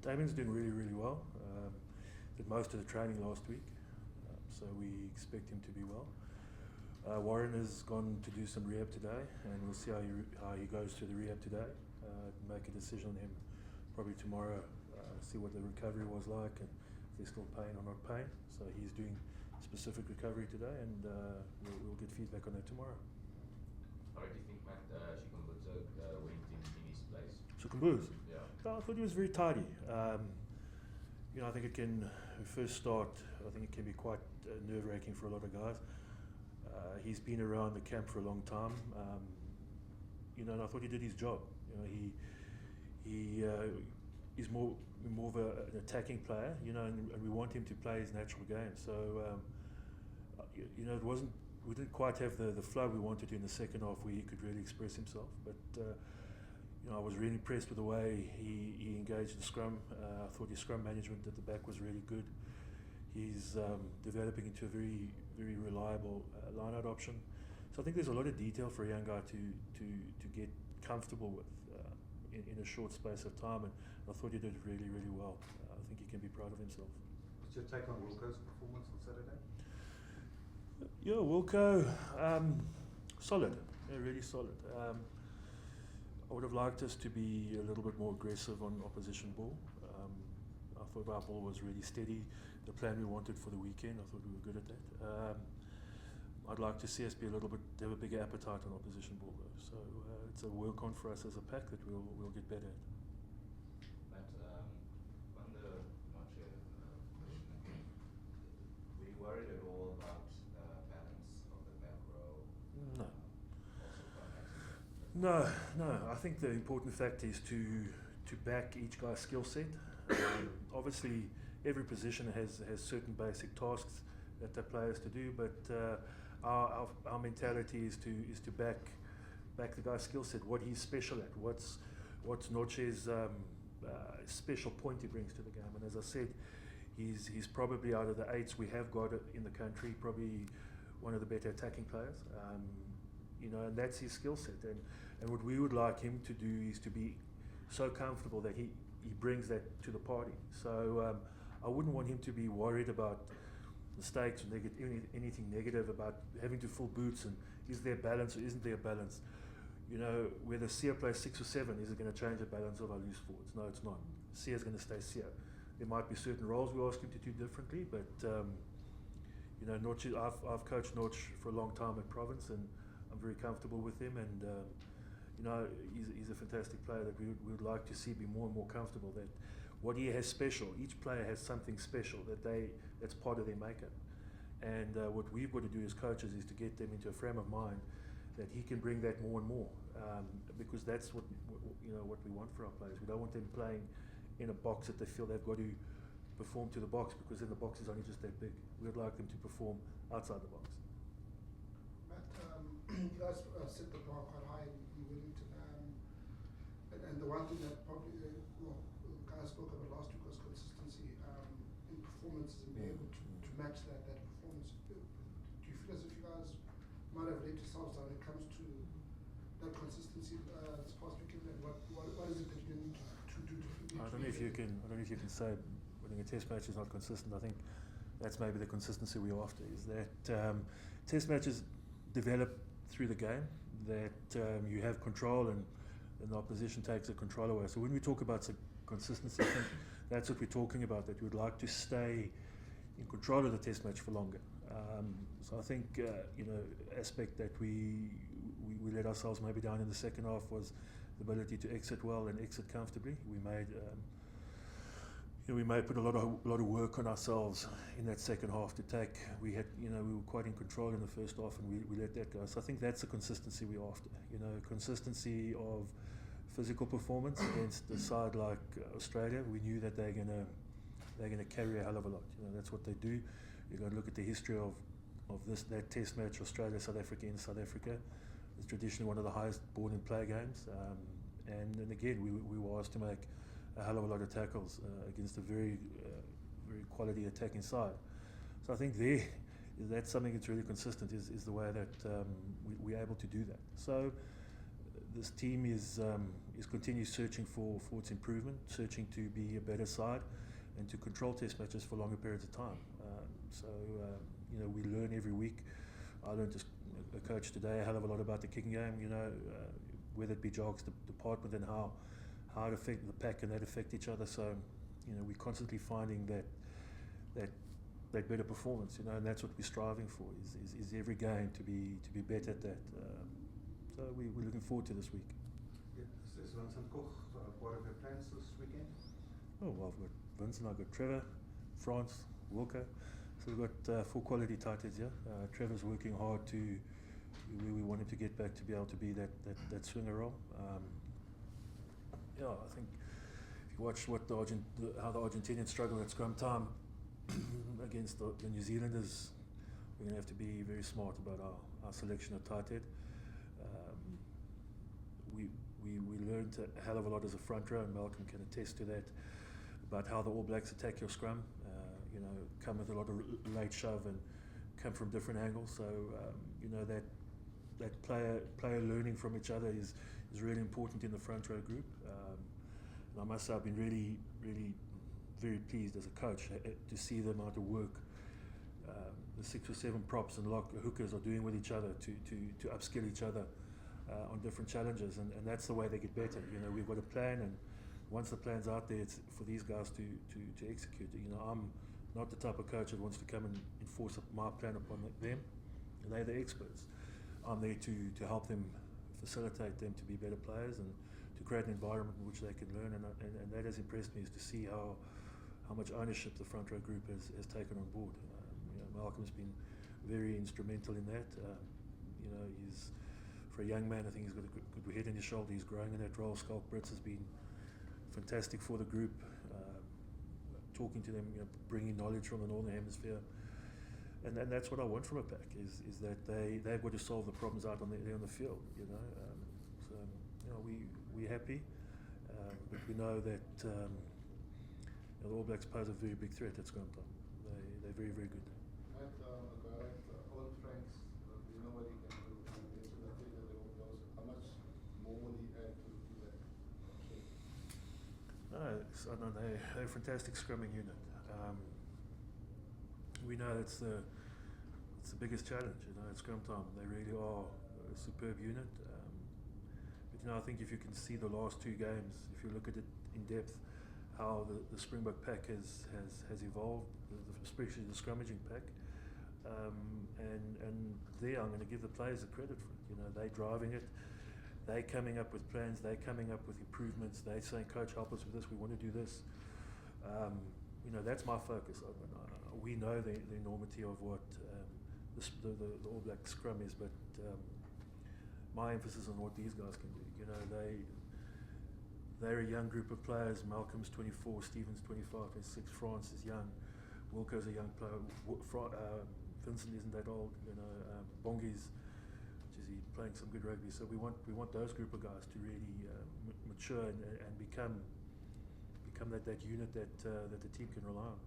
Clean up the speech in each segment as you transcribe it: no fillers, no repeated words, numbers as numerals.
Damien's doing really, really well. Did most of the training last week, so we expect him to be well. Warren has gone to do some rehab today, and we'll see how he goes through the rehab today. Make a decision on him probably tomorrow. See what the recovery was like, and if there's still pain or not pain. So he's doing specific recovery today, and we'll get feedback on that tomorrow. How do you think Matt went in his place? Sukumbuz? Yeah. I thought he was very tidy. I think it can, first start, I think it can be quite nerve-wracking for a lot of guys. He's been around the camp for a long time, and I thought he did his job. He's more of an attacking player, and we want him to play his natural game. So, we didn't quite have the flow we wanted to in the second half where he could really express himself. But I was really impressed with the way he engaged the scrum. I thought his scrum management at the back was really good. He's developing into a very, very reliable line-out option. So I think there's a lot of detail for a young guy to get comfortable with in a short space of time, and I thought he did really, really well. I think he can be proud of himself. What's your take on Wilco's performance on Saturday? Yeah, Wilco, solid, really solid. I would have liked us to be a little bit more aggressive on opposition ball. I thought our ball was really steady. The plan we wanted for the weekend, I thought we were good at that. I'd like to see us be have a bigger appetite on opposition ball though. So it's a work on for us as a pack that we'll get better at. Matt, on the question, were you worried at all about balance of the back row? No. Also No. I think the important fact is to back each guy's skill set. Obviously, every position has certain basic tasks that the players to do, but our mentality is to back the guy's skill set, what he's special at, what's Noche's special point he brings to the game. And as I said, he's probably out of the eights we have got in the country, probably one of the better attacking players. And that's his skill set. And what we would like him to do is to be so comfortable that he brings that to the party. So I wouldn't want him to be worried about mistakes or anything negative about having to fill boots and is there balance or isn't there balance. Whether Sia plays 6 or 7, is it going to change the balance of our loose forwards? No, it's not. Sia's going to stay Sia. There might be certain roles we ask him to do differently, but Noche, I've coached Noche for a long time at Province, and I'm very comfortable with him, and he's a fantastic player that we would like to see be more and more comfortable, that what he has special, each player has something special that's part of their makeup. And what we've got to do as coaches is to get them into a frame of mind that he can bring that more and more, because that's what we want for our players. We don't want them playing in a box that they feel they've got to perform to the box, because then the box is only just that big. We'd like them to perform outside the box. Matt, you guys set the bar quite high in Wellington, and the one thing that probably guys spoke about last week was consistency in performances and being able to match that performance. Do you feel as if you guys might have let yourselves down when it comes to that consistency this past weekend, and what is it that you need to do differently? I don't know if you can say winning a test match is not consistent. I think that's maybe the consistency we're after, is that test matches develop through the game, that you have control and the opposition takes the control away. So when we talk about consistency, I think that's what we're talking about, that we'd like to stay in control of the test match for longer. So I think aspect that we let ourselves maybe down in the second half was the ability to exit well and exit comfortably. We may put a lot of work on ourselves in that second half to take. We were quite in control in the first half, and we let that go. So I think that's the consistency we're after. Consistency of physical performance against a side like Australia. We knew that they're gonna carry a hell of a lot. That's what they do. You've got to look at the history of that test match, Australia, South Africa in South Africa. It's traditionally one of the highest born in play games. And again, we were asked to make a hell of a lot of tackles against a very quality attacking side. So I think that's something that's really consistent, is the way that we're able to do that. So this team is continuing searching for its improvement, searching to be a better side, and to control test matches for longer periods of time. We learn every week. I learned as a coach today a hell of a lot about the kicking game. Whether it be Jock's department and how it affect the pack and that affect each other. So, we're constantly finding that better performance. And that's what we're striving for. Is every game to be better at that. So we're looking forward to this week. Yeah, is Vincent Koch part of your plans this weekend? Oh well, I've got Vincent, I've got Trevor, France, Wilco. So we've got 4 quality tight heads here. Trevor's working hard to where we want him to get back to be able to be that swinger role. I think if you watch how the Argentinians struggle at scrum time against the New Zealanders, we're going to have to be very smart about our selection of tight head. We learned a hell of a lot as a front row, and Malcolm can attest to that, about how the All Blacks attack your scrum. Come with a lot of late shove and come from different angles. So that player learning from each other is really important in the front row group. And I must say I've been really, really very pleased as a coach to see the amount of work the 6 or 7 props and hookers are doing with each other to upskill each other on different challenges, and that's the way they get better. We've got a plan, and once the plan's out there, it's for these guys to execute it. I'm not the type of coach that wants to come and enforce my plan upon them, and they're the experts. I'm there to help them, facilitate them to be better players, and to create an environment in which they can learn, and that has impressed me, is to see how much ownership the front row group has taken on board. Malcolm's been very instrumental in that. He's, for a young man, I think he's got a good head on his shoulder. He's growing in that role. Skulk Brits has been fantastic for the group, talking to them, bringing knowledge from the Northern Hemisphere. And that's what I want from a pack, is that they've got to solve the problems out on the field. We're happy, but we know that the All Blacks pose a very big threat at scrum time. They're very, very good. Matt, a guy like Old Franks, you know what he can do, and into the theater, how much more will he add to that? They're a fantastic scrumming unit. We know it's the biggest challenge, at scrum time. They really are a superb unit. But I think if you can see the last 2 games, if you look at it in depth, how the Springbok pack has evolved, especially the scrummaging pack, and there I'm going to give the players the credit for it. They're driving it, they're coming up with plans, they're coming up with improvements, they're saying, "Coach, help us with this, we want to do this." That's my focus. We know the enormity of what the All Black scrum is, but my emphasis on what these guys can do. They're a young group of players. Malcolm's 24, Stephen's 25, 26, France is young, Wilco's a young player, Vincent isn't that old, Bongi's he's playing some good rugby. So we want those group of guys to really mature and become that unit that the team can rely on.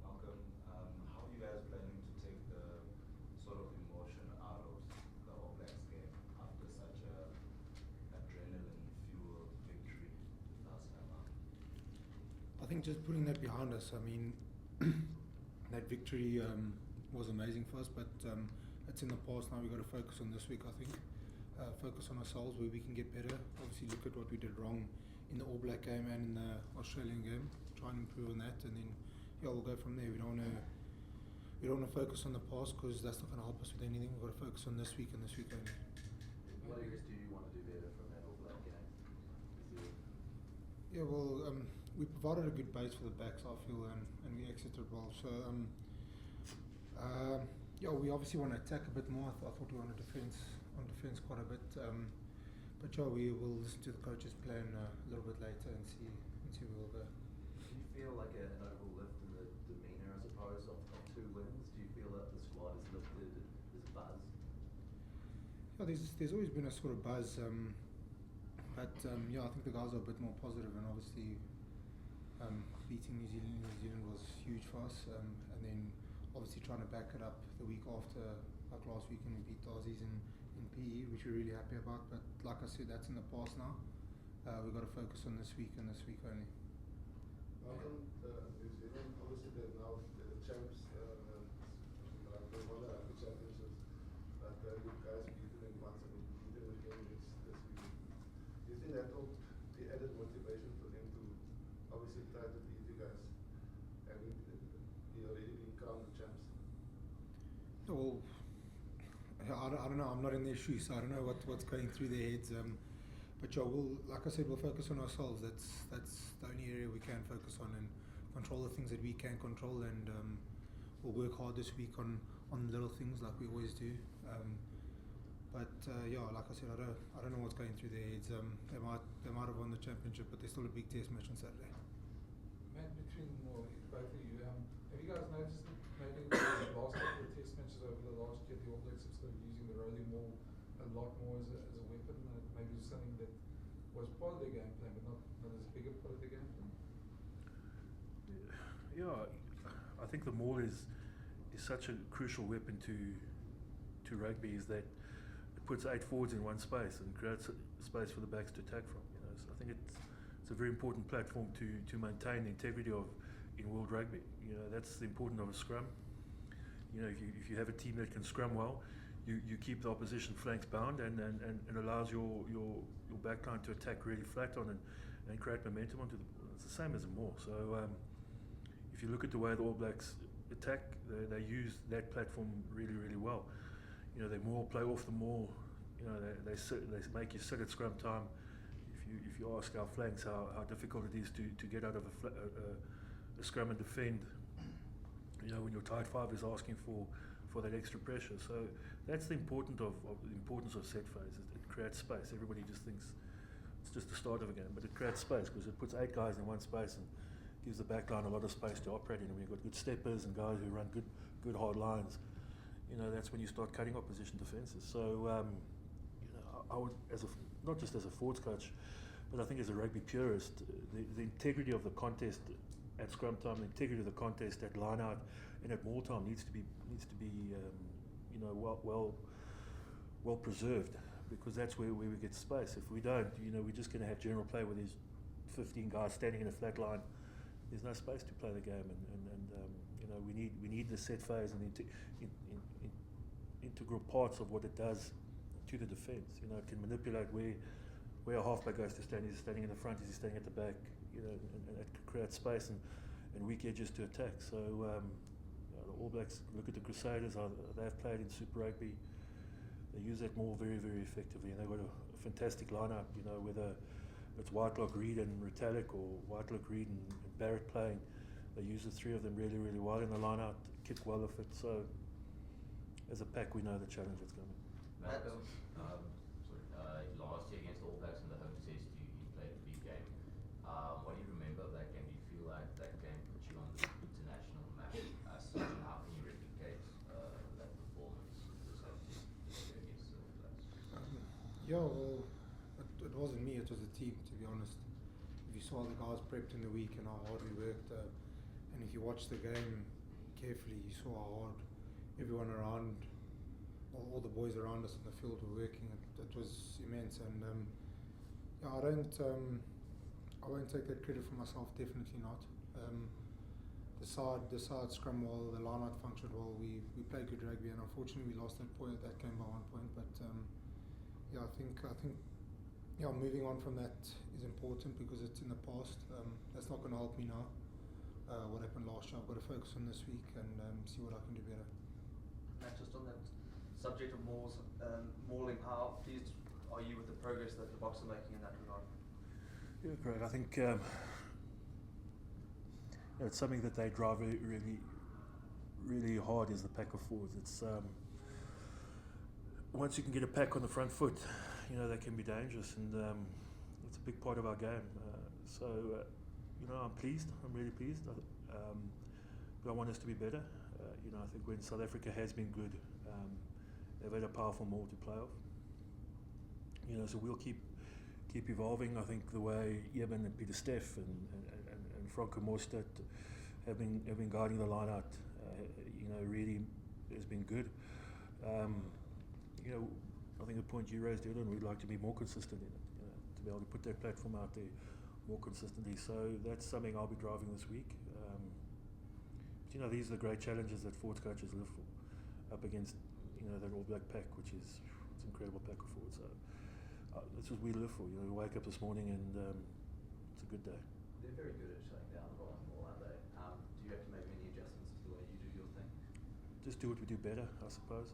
Malcolm, how are you guys planning to take the sort of emotion out of the All Blacks game after such a adrenaline-fueled victory last time out? I think just putting that behind us, that victory was amazing for us, but it's in the past now. We've got to focus on this week, I think. Focus on ourselves, where we can get better. Obviously look at what we did wrong in the All Black game and in the Australian game. Try and improve on that, and then we'll go from there. We don't want to focus on the past, because that's not going to help us with anything. We've got to focus on this week and this week only. What areas do you want to do better from that All Black game? Yeah, well, we provided a good base for the backs, I feel, and we exited well. So, we obviously want to attack a bit more. I thought we wanted defense quite a bit. But we will listen to the coach's plan a little bit later and see where we'll go. Do you feel like an overall lift in the demeanour, I suppose, of 2 wins? Do you feel that the squad is lifted? There's a buzz? Yeah, there's always been a sort of buzz, but I think the guys are a bit more positive, and obviously beating New Zealand was huge for us, and then obviously trying to back it up the week after, like last week when we beat the Aussies in in PE, which we're really happy about. But like I said, that's in the past now. We've got to focus on this week and this week only. Malcolm, New Zealand, obviously they're now the champs, like they won the rugby championships, but you guys beat them once and you beat them again this week. Do you think that will be added motivation for them to obviously try to beat you guys, having you already been crowned the champs? Well, I don't know. I'm not in their shoes, so I don't know what's going through their heads. But yeah, like I said, we'll focus on ourselves. That's the only area we can focus on and control the things that we can control. And we'll work hard this week on little things like we always do. But yeah, like I said, I don't know what's going through their heads. They might have won the championship, but there's still a big test match on Saturday. Matt, between both of you, have you guys noticed that maybe the last couple of test matches over the last year, the All Blacks have started using the rolling ball a lot more as a weapon? Maybe it's something that was part of their game plan, but not as big a part of their game plan? Yeah, I think the maul is such a crucial weapon to rugby, is that it puts 8 forwards in one space and creates a space for the backs to attack from. You know, so I think it's a very important platform to maintain the integrity of in world rugby. You know, that's the importance of a scrum. You know, if you have a team that can scrum well, you keep the opposition flanks bound and allows your backline to attack really flat on and create momentum onto the ball. It's the same as a maul. So if you look at the way the All Blacks attack, they use that platform really, really well. You know, they more play off the maul. You know, they make you sit at scrum time. If you ask our flanks how difficult it is to get out of a scrum and defend, you know, when your tight five is asking for that extra pressure. So that's the importance of set phases. It creates space. Everybody just thinks it's just the start of a game, but it creates space because it puts 8 guys in one space and gives the back line a lot of space to operate in. And when you've got good steppers and guys who run good hard lines, you know, that's when you start cutting opposition defences. So you know, I would, not just as a forwards coach, but I think as a rugby purist, the integrity of the contest at scrum time, the integrity of the contest at line out and at maul time needs to be you know, well preserved, because that's where we get space. If we don't, you know, we're just going to have general play with these 15 guys standing in a flat line. There's no space to play the game, and you know, we need the set phase and the integral parts of what it does to the defence. You know, it can manipulate where a halfback goes to stand. Is he standing in the front? Is he standing at the back? You know, and it creates space and weak edges to attack. So you know, the All Blacks, look at the Crusaders. They've played in Super Rugby. They use that maul very, very effectively, and they've got a fantastic lineup. You know, whether it's Whitelock, Reid and Retallick, or Whitelock, Reid and Barrett playing, they use the 3 of them really, really well in the lineup. Kick well of it. So as a pack, we know the challenge that's coming. Malcolm, last year against the All Blacks in the home test, you played a big game. What do you remember of that game? Do you feel like that game put you on the international map as such, and how can you replicate that performance this year against the All Blacks? Yeah, well, it wasn't me, it was the team, to be honest. If you saw the guys prepped in the week and how hard we worked, and if you watched the game carefully, you saw how hard everyone around, all the boys around us in the field were working. It was immense, and yeah, I won't take that credit for myself, definitely not. The side scrum well, the line out functioned well, we played good rugby, and unfortunately we lost that game by 1 point, but yeah, I think yeah, moving on from that is important because it's in the past. That's not going to help me now. What happened last year, I've got to focus on this week and see what I can do better. Matt, just on that subject of mauling, how pleased are you with the progress that the Boks are making in that regard? Yeah, great. I think it's something that they drive really, really hard, is the pack of forwards. It's once you can get a pack on the front foot, you know, they can be dangerous, and it's a big part of our game. So you know, I'm pleased. I'm really pleased. But I want us to be better. You know, I think when South Africa has been good, they've had a powerful maul to play off. You know, so we'll keep evolving. I think the way Eben and Peter Steff and Franco Mostert have been guiding the line out, you know, really has been good. You know, I think the point you raised earlier, we'd like to be more consistent in it, to be able to put that platform out there more consistently. So that's something I'll be driving this week. But these are the great challenges that forwards coaches live for, up against that All Black pack, which is it's an incredible pack of forwards. So that's what we live for. We wake up this morning and it's a good day. They're very good at shutting down the rolling ball, aren't they? Do you have to make any adjustments to the way you do your thing? Just do what we do better, I suppose.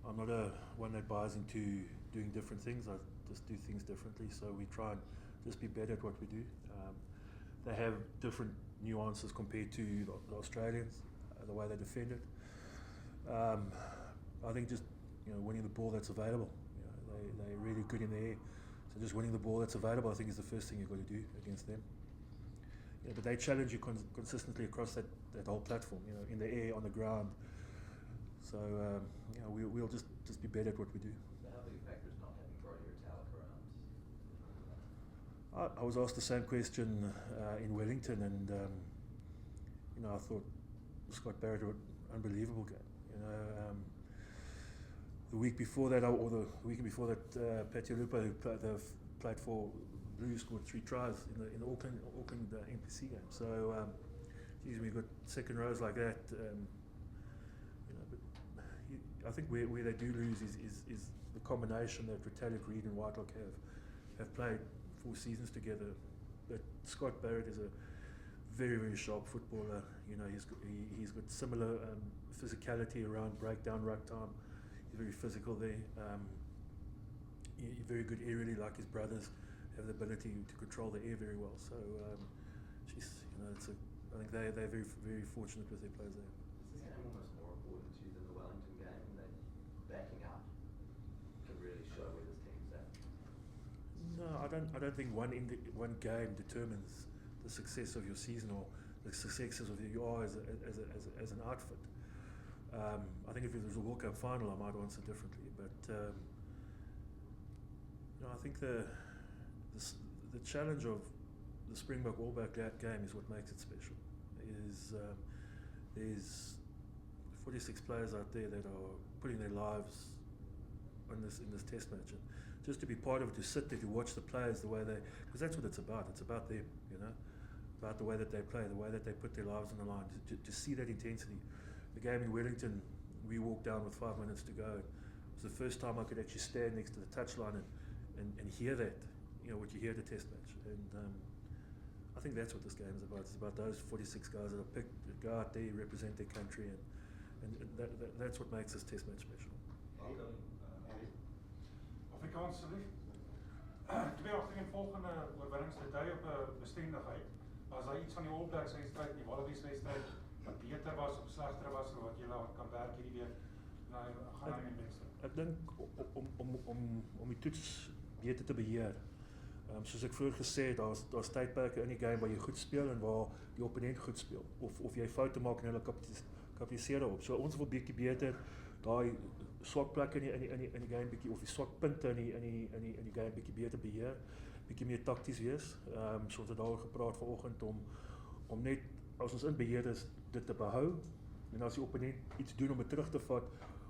I'm not one that buys into doing different things. I just do things differently. So we try and just be better at what we do. They have different nuances compared to the Australians, the way they defend it. I think just winning the ball that's available. They're really good in the air. So just winning the ball that's available, I think, is the first thing you've got to do against them. But they challenge you consistently across that whole platform, in the air, on the ground. So we'll just be better at what we do. So how big a factor is not having Brody or Talek around? I was asked the same question in Wellington, and I thought Scott Barrett had an unbelievable game. The week before that, or the weekend before that, Patialupa, who played for Blues, scored 3 tries in the Auckland NPC game. So, we got second rows like that. But I think where they do lose is the combination that Retallick, Reid, and Whitelock have played 4 seasons together. But Scott Barrett is a very, very sharp footballer. He's got similar physicality around breakdown, ruck time. He's very physical there. He's very good aerially, like his brothers. Have the ability to control the air very well. So, I think they're very, very fortunate with their players there. Is this game almost more important to you than the Wellington game, and that backing up can really show where this team's at? No, I don't think one game determines the success of your season or the successes of you are as an outfit. I think if it was a World Cup final, I might answer differently. But I think the challenge of the Springbok All Black game is what makes it special. There's 46 players out there that are putting their lives in this test match, and just to be part of it, to sit there, to watch the players, the way because that's what it's about. It's about them, about the way that they play, the way that they put their lives on the line. To see that intensity. The game in Wellington, we walked down with 5 minutes to go. It was the first time I could actually stand next to the touchline and hear that, what you hear at a test match. And I think that's what this game is about. It's about those 46 guys that are picked, that go out there, represent their country, and that's what makes this test match special. Malcolm, Afrikaans asseblief. Twee agtereenvolgende oorwinnings te dui op 'n bestendigheid. Was daar iets van die All Blacks wedstryd, die Wallabies wedstryd wat beter was of slegter was en wat julle kan werk hierdie week gaan aan die beste? Ek dink om die toets beter te beheer. Soos ek vroeër gesê het, daar's tydperke in die game waar jy goed speel en waar die opponent goed speel, of jy foute maak en hulle kapitaliseer daarop. So ons wil bietjie beter daai swak plekke in die game bietjie, of die swak punte in die game bietjie beter beheer, bietjie meer takties wees. So ons het daaroor gepraat vanoggend om net as ons in beheer is, dit te behou, en as die opponent iets doen om dit terug te vat,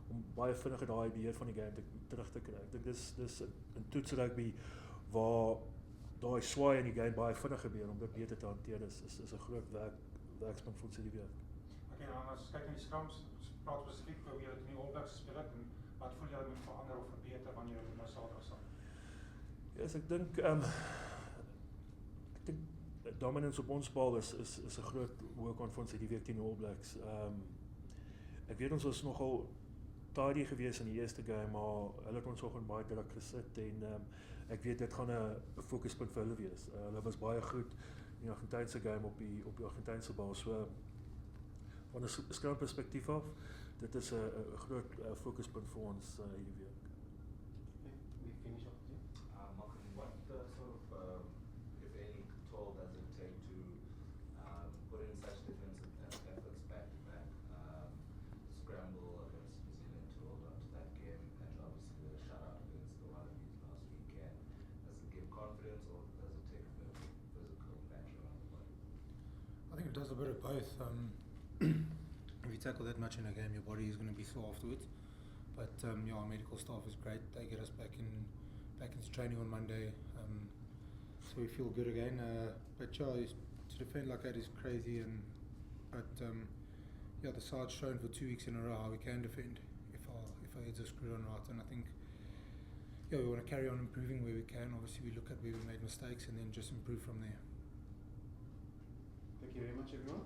om baie vinniger daai beheer van die game terug te kry. Ek dink dis 'n toets rugby waar daai swaai in die game baie vinnig gebeur, om dit beter te hanteer is 'n groot werkspunt vir ons hierdie week. Okay, dan as ons kyk na die scrums, praat spesifiek oor hoe julle in die All Blacks gespeel het en wat voel julle moet verander of verbeter wanneer julle nou Saterdag sal? Ja, ek dink dominance op ons bal is 'n groot work-on vir ons hierdie week teen die All Blacks. Ek weet ons was nogal tidy geweest in die eerste game, maar hulle het ons ook in baie druk gesit en ek weet dit gaan 'n fokuspunt vir hulle wees. Hulle was baie goed in die Argentynse game op die Argentynse bal. So van 'n scrum perspektief af, dit is 'n groot fokuspunt vir ons hierdie week. We finish off with you. Malcolm, what sort of, if any, toll does it take to put in such defensive efforts back to back? Scramble against New Zealand to hold on to that game, and obviously the shutout against the Wallabies last weekend. Does it give confidence, or does it take a bit of physical pressure on the body? I think it does a bit of both. If you tackle that much in a game, your body is going to be sore afterwards. But yeah, our medical staff is great. They get us back into training on Monday, so we feel good again. But yeah, to defend like that is crazy, but yeah, the side's shown for 2 weeks in a row how we can defend if our heads are screwed on right. And I think yeah, we want to carry on improving where we can. Obviously, we look at where we made mistakes and then just improve from there. Thank you very much, everyone.